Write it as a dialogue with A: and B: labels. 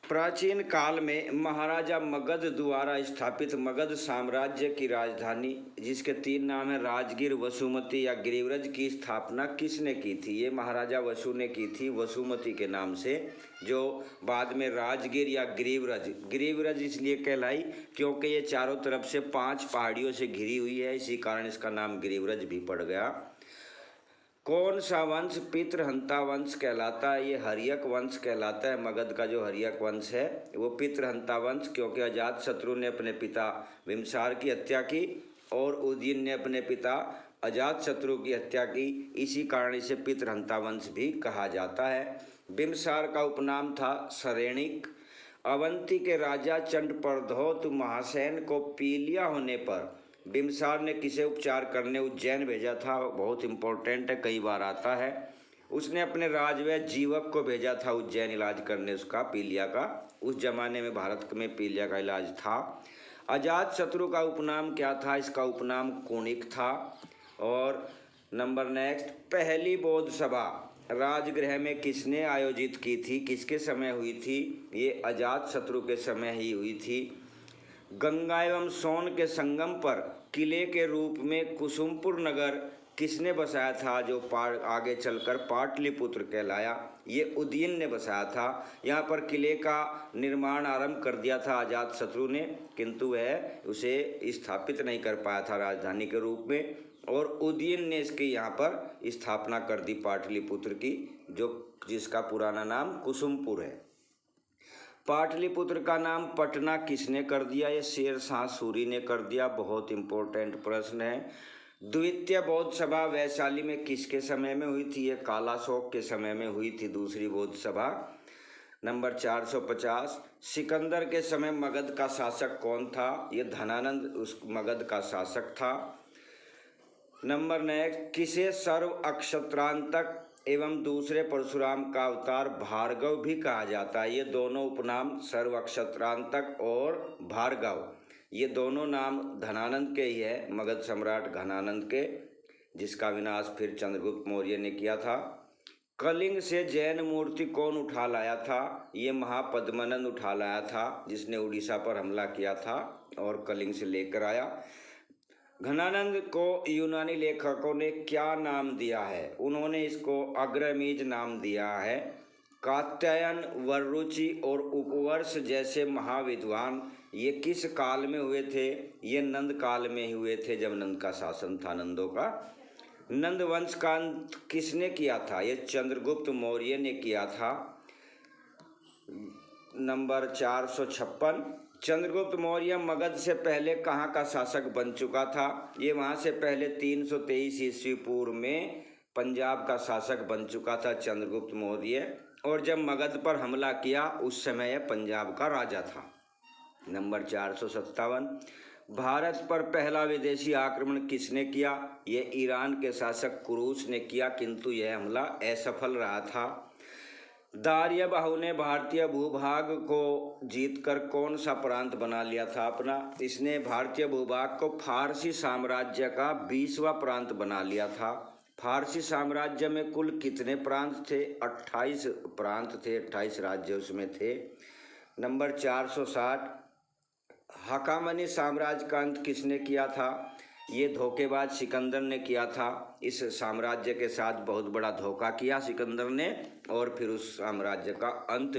A: प्राचीन काल में महाराजा मगध द्वारा स्थापित मगध साम्राज्य की राजधानी, जिसके 3 नाम है, राजगीर, वसुमती या गिरिव्रज, की स्थापना किसने की थी? ये महाराजा वसु ने की थी, वसुमती के नाम से, जो बाद में राजगीर या गिरिव्रज, गिरिव्रज इसलिए कहलाई क्योंकि ये चारों तरफ से 5 पहाड़ियों से घिरी हुई है, इसी कारण इसका नाम गिरिव्रज भी पड़ गया। कौन सा वंश पितृहंता वंश कहलाता है? ये हर्यक वंश कहलाता है। मगध का जो हर्यक वंश है वो पितृहंता वंश, क्योंकि अजातशत्रु ने अपने पिता बिम्बसार की हत्या की और उदयन ने अपने पिता अजातशत्रु की हत्या की, इसी कारण इसे पितृहंता वंश भी कहा जाता है। बिम्बसार का उपनाम था सरेणिक। अवंती के राजा चंडप्रद्योत महासेन को पीलिया होने पर बिम्बसार ने किसे उपचार करने उज्जैन भेजा था? बहुत इंपॉर्टेंट है, कई बार आता है। उसने अपने राजवैद्य जीवक को भेजा था उज्जैन इलाज करने उसका, पीलिया का। उस जमाने में भारत में पीलिया का इलाज था। अजातशत्रु का उपनाम क्या था? इसका उपनाम कुणिक था। और नंबर नेक्स्ट, पहली बौद्ध सभा राजगृह में किसने आयोजित की थी? किसके समय हुई थी? ये अजातशत्रु के समय ही हुई थी। गंगा एवं सोन के संगम पर किले के रूप में कुसुमपुर नगर किसने बसाया था, जो आगे चलकर पाटलिपुत्र कहलाया? ये उदयन ने बसाया था। यहाँ पर किले का निर्माण आरंभ कर दिया था अजातशत्रु ने, किंतु वह उसे स्थापित नहीं कर पाया था राजधानी के रूप में, और उदयन ने इसकी यहाँ पर स्थापना कर दी पाटलिपुत्र की, जिसका पुराना नाम कुसुमपुर है। पाटलिपुत्र का नाम पटना किसने कर दिया? ये शेरशाह सूरी ने कर दिया। बहुत इंपॉर्टेंट प्रश्न है। द्वितीय बौद्ध सभा वैशाली में किसके समय में हुई थी? ये कालाशोक के समय में हुई थी दूसरी बौद्ध सभा। नंबर 450, सिकंदर के समय मगध का शासक कौन था? ये धनानंद उस मगध का शासक था। नंबर नेक्स्ट, किसे सर्व अक्षत्रांतक एवं दूसरे परशुराम का अवतार भार्गव भी कहा जाता है? ये दोनों उपनाम, सर्व अक्षत्रांतक और भार्गव, ये दोनों नाम धनानंद के ही है, मगध सम्राट घनानंद के, जिसका विनाश फिर चंद्रगुप्त मौर्य ने किया था। कलिंग से जैन मूर्ति कौन उठा लाया था? ये महापद्मनंद उठा लाया था, जिसने उड़ीसा पर हमला किया था और कलिंग से लेकर आया। घनानंद को यूनानी लेखकों ने क्या नाम दिया है? उन्होंने इसको अग्रमीज नाम दिया है। कात्यायन, वररुचि और उपवर्ष जैसे महाविद्वान ये किस काल में हुए थे? ये नंद काल में ही हुए थे, जब नंद का शासन था, नंदों का। नंद वंश का अंत किसने किया था? ये चंद्रगुप्त मौर्य ने किया था। नंबर 456, चंद्रगुप्त मौर्य मगध से पहले कहाँ का शासक बन चुका था? ये वहाँ से पहले 323 ईस्वी पूर्व में पंजाब का शासक बन चुका था चंद्रगुप्त मौर्य, और जब मगध पर हमला किया उस समय यह पंजाब का राजा था। नंबर 457, भारत पर पहला विदेशी आक्रमण किसने किया? ये ईरान के शासक कुरूस ने किया, किंतु यह हमला असफल रहा था। दार्यबाहु ने भारतीय भूभाग को जीतकर कौन सा प्रांत बना लिया था अपना? इसने भारतीय भूभाग को फारसी साम्राज्य का 20वां प्रांत बना लिया था। फारसी साम्राज्य में कुल कितने प्रांत थे? 28 प्रांत थे, 28 राज्य उसमें थे। नंबर 460, हकामनी साम्राज्य का अंत किसने किया था? ये धोखेबाज सिकंदर ने किया था। इस साम्राज्य के साथ बहुत बड़ा धोखा किया सिकंदर ने, और फिर उस साम्राज्य का अंत